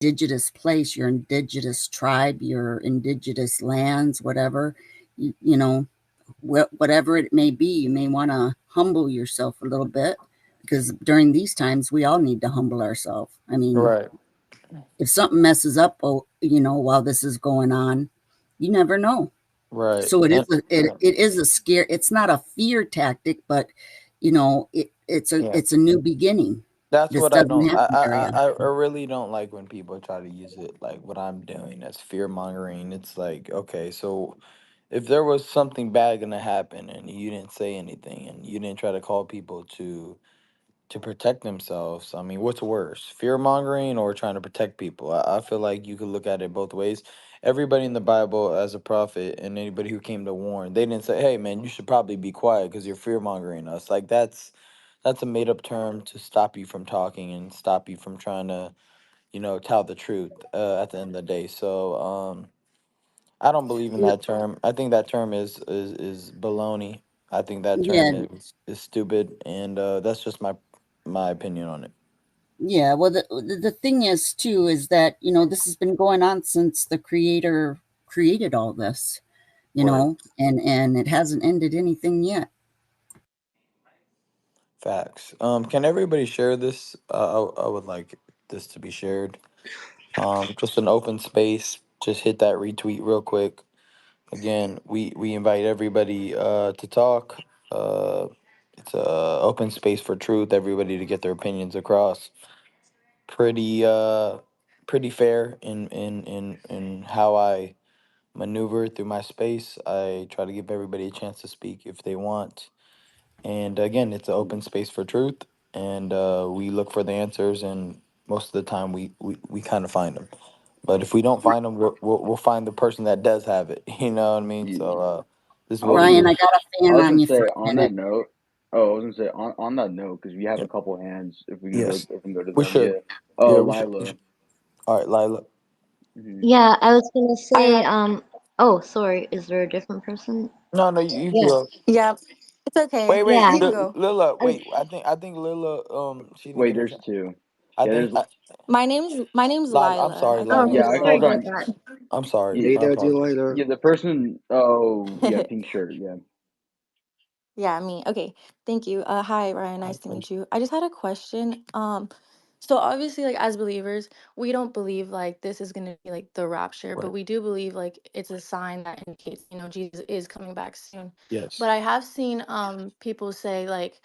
indigenous place, your indigenous tribe, your indigenous lands, whatever, you know, whatever it may be, you may want to humble yourself a little bit because during these times we all need to humble ourselves. I mean, Right. if something messes up, oh, while this is going on, you never know. Right. So And yeah, it is a scare. It's not a fear tactic, but yeah. it's a new beginning. That's This what I doesn't don't. happen very I often. really don't like when people try to use it like what I'm doing as fear mongering. It's like, okay, so if there was something bad gonna happen and you didn't say anything and you didn't try to call people to protect themselves, I mean, what's worse, fear mongering or trying to protect people? I feel like you could look at it both ways. Everybody in the Bible as a prophet and anybody who came to warn, they didn't say, "Hey, man, you should probably be quiet because you're fear mongering us." Like that's a made up term to stop you from talking and stop you from trying to, tell the truth at the end of the day. So I don't believe in You know, that term. I think that term is baloney. I think that term yeah, is stupid, and that's just my opinion on it. yeah. Well, the thing is too is that this has been going on since the creator created all this, Right. and it hasn't ended anything yet. Facts. Can everybody share this? I would like this to be shared. Just an open space. Just hit that retweet real quick. Again, we invite everybody to talk. It's a open space for truth. Everybody to get their opinions across. Pretty pretty fair in how I maneuver through my space. I try to give everybody a chance to speak if they want. And again, it's an open space for truth, and we look for the answers. And most of the time, we kind of find them. But if we don't find them, we'll find the person that does have it. You know what I mean? Yeah, So this is I was what we gonna, Ryan, I do. got a I fan was on gonna you say for a on that minute. note. Oh, I was gonna say on that note because we have Yeah. a couple hands. If we can go, Yes, if we can go to we them, should. yeah. Yeah, Oh, we should. Lila. All right, Lila. Hmm. Yeah, I was gonna say, oh, sorry, is there a different person? No, no, you Yeah, go. Yeah, it's okay. Wait, You yeah. can go. Lila. I, Wait, I think Lila. She didn't Wait, get her there's chance. two. I Yeah, think there's. My name's Lila. I'm Lila. sorry, I think oh, her Lila. okay, Yeah, name's I sorry called Lila. about on. that. I'm sorry. Yeah, Hey I there, apologize. Delilah. yeah, the person. Oh, yeah, pink shirt. Yeah. Yeah, me. Okay. Thank you. Hi, Ryan. My Nice to meet pleasure. you. I just had a question. So obviously, like as believers, we don't believe like this is gonna be like the rapture, but Right. we do believe like it's a sign that indicates, Jesus is coming back soon. Yes. But I have seen people say like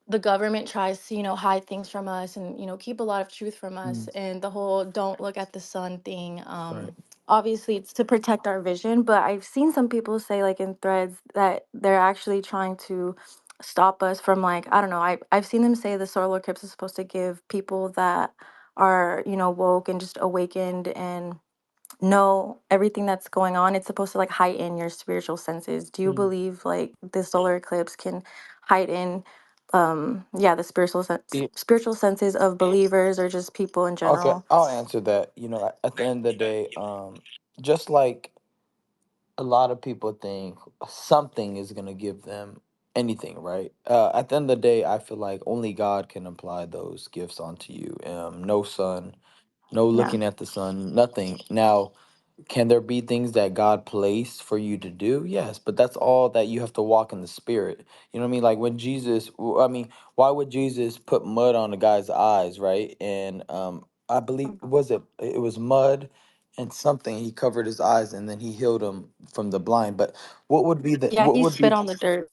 the government tries to hide things from us and keep a lot of truth from us, Mm, and the whole don't look at the sun thing, right. obviously it's to protect our vision, but I've seen some people say like in threads that they're actually trying to stop us from, like, I don't know, I've seen them say the solar eclipse is supposed to give people that are woke and just awakened and know everything that's going on. It's supposed to like heighten your spiritual senses. Do you Mm. believe like the solar eclipse can heighten yeah, the spiritual senses of believers or just people in Okay, general? I'll answer that. At the end of the day, just like a lot of people think something is gonna give them anything, right? At the end of the day, I feel like only God can apply those gifts onto you. No sun, no Yeah. looking at the sun, nothing. Now, can there be things that God placed for you to do? Yes, but that's all that you have to walk in the spirit. You know what I mean? Like when I mean, why would Jesus put mud on the guy's eyes, right? And I believe it was mud and something he covered his eyes and then he healed him from the blind. But Yeah, what he would spit be on the dirt.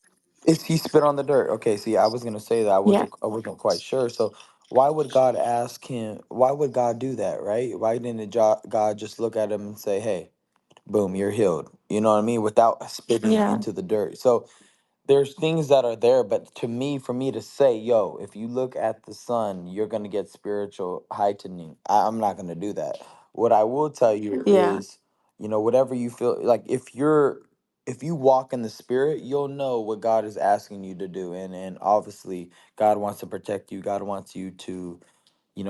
is he spit on the dirt? Okay, see, I was gonna say that Yeah. I wasn't quite sure. So why would God ask him? Why would God do that, right? Why didn't God just look at him and say, "Hey"? Boom, you're healed. You know what I mean? Without spitting Yeah. into the dirt. So there's things that are there, but to me, for me to say, yo, if you look at the sun, you're gonna get spiritual heightening. I'm not gonna do that. What I will tell you Yeah. is, whatever you feel like, if you walk in the spirit, you'll know what God is asking you to do. And obviously God wants to protect you. God wants you to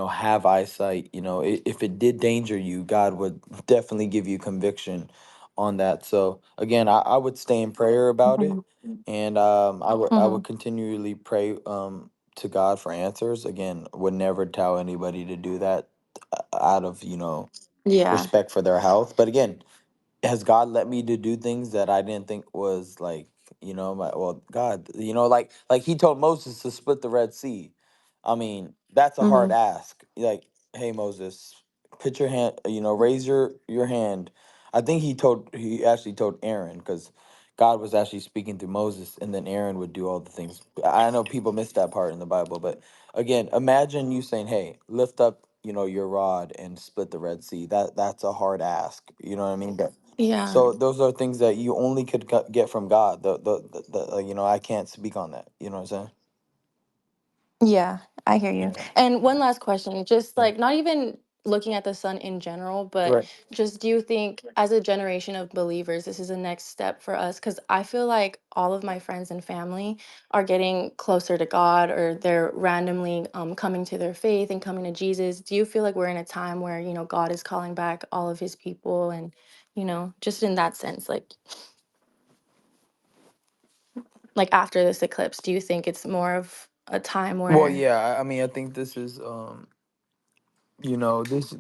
have eyesight. If it did danger you, God would definitely give you conviction on that. So again, I would stay in prayer about it, Hmm. and I Hmm. would continually pray to God for answers. Again, would never tell anybody to do that. out of Yeah. respect for their health. But again, has God let me to do things that I didn't think was like, well, God, like he told Moses to split the Red Sea. I mean, that's a Hmm. hard ask. Like, hey Moses, put your hand, raise your hand. I think he actually told Aaron, because God was actually speaking through Moses, and then Aaron would do all the things. I know people miss that part in the Bible, but again, imagine you saying, "Hey, lift up, your rod and split the Red Sea." That's a hard ask. You know what I mean? But Yeah. so those are things that you only could get from God. I can't speak on that. You know what I'm saying? Yeah, I hear you. Yeah. And one last question, just Yeah. like not even looking at the sun in general, but Right. just do you think as a generation of believers, this is the next step for us? Because I feel like all of my friends and family are getting closer to God, or they're randomly coming to their faith and coming to Jesus. Do you feel like we're in a time where, God is calling back all of his people and, just in that sense, like after this eclipse, do you think it's more of a time Well, where yeah. I mean, I think this is, this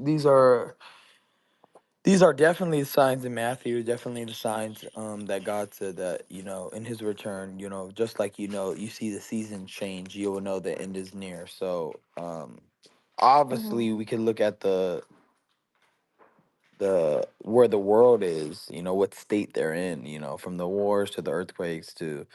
these are definitely the signs in Matthew. Definitely the signs that God said that in His return. Just like you see the season change, you will know the end is near. So Mhm. obviously we can look at the where the world is, what state they're in, from the wars to the earthquakes to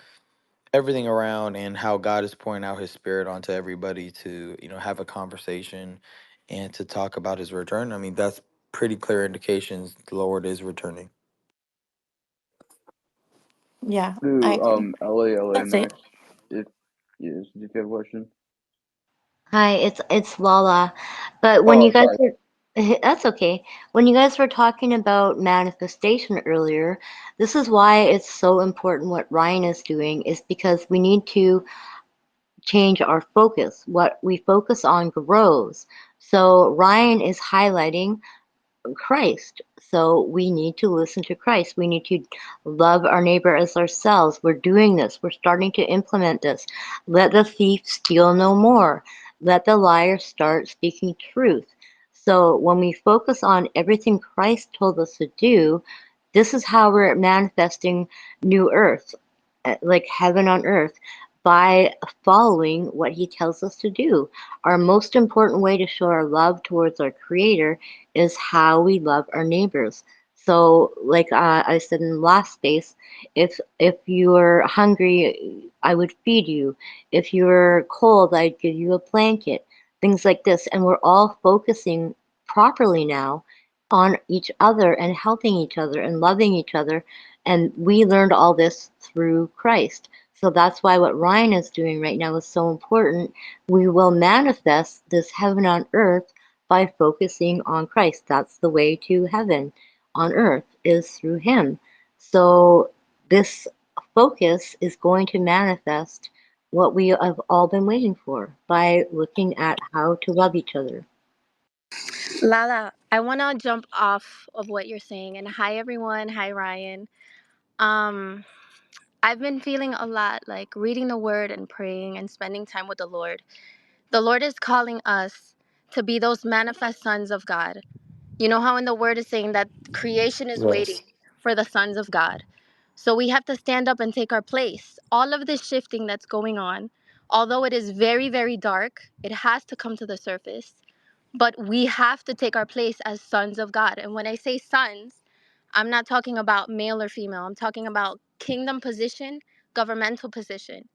everything around, and how God is pouring out his spirit onto everybody to, have a conversation and to talk about his return. I mean, that's pretty clear indications the Lord is returning. Yeah, I Do agree. LA That's it. next. If yes, if you have a question. Hi, it's Lala. But when Oh, you guys sorry. were that's okay. When you guys were talking about manifestation earlier, this is why it's so important what Ryan is doing is because we need to change our focus. What we focus on grows. So Ryan is highlighting Christ. So we need to listen to Christ. We need to love our neighbor as ourselves. We're doing this. We're starting to implement this. Let the thief steal no more. Let the liar start speaking truth. So when we focus on everything Christ told us to do, this is how we're manifesting new earth, like heaven on earth, by following what he tells us to do. Our most important way to show our love towards our Creator is how we love our neighbors. So, like I said in the last space, if you're hungry, I would feed you. If you're cold, I'd give you a blanket. Things like this, and we're all focusing properly now on each other and helping each other and loving each other. And we learned all this through Christ. So that's why what Ryan is doing right now is so important. We will manifest this heaven on earth by focusing on Christ. That's the way to heaven on earth is through him. So this focus is going to manifest what we have all been waiting for by looking at how to love each other. Lala, I want to jump off of what you're saying. And hi, everyone. Hi, Ryan. Um, I've been feeling a lot like reading the word and praying and spending time with the Lord. The Lord is calling us to be those manifest sons of God. You know how in the word is saying that creation is waiting Yes. for the sons of God. So we have to stand up and take our place. All of this shifting that's going on, although it is very, very dark, it has to come to the surface. But we have to take our place as sons of God. And when I say sons, I'm not talking about male or female. I'm talking about kingdom position, governmental position.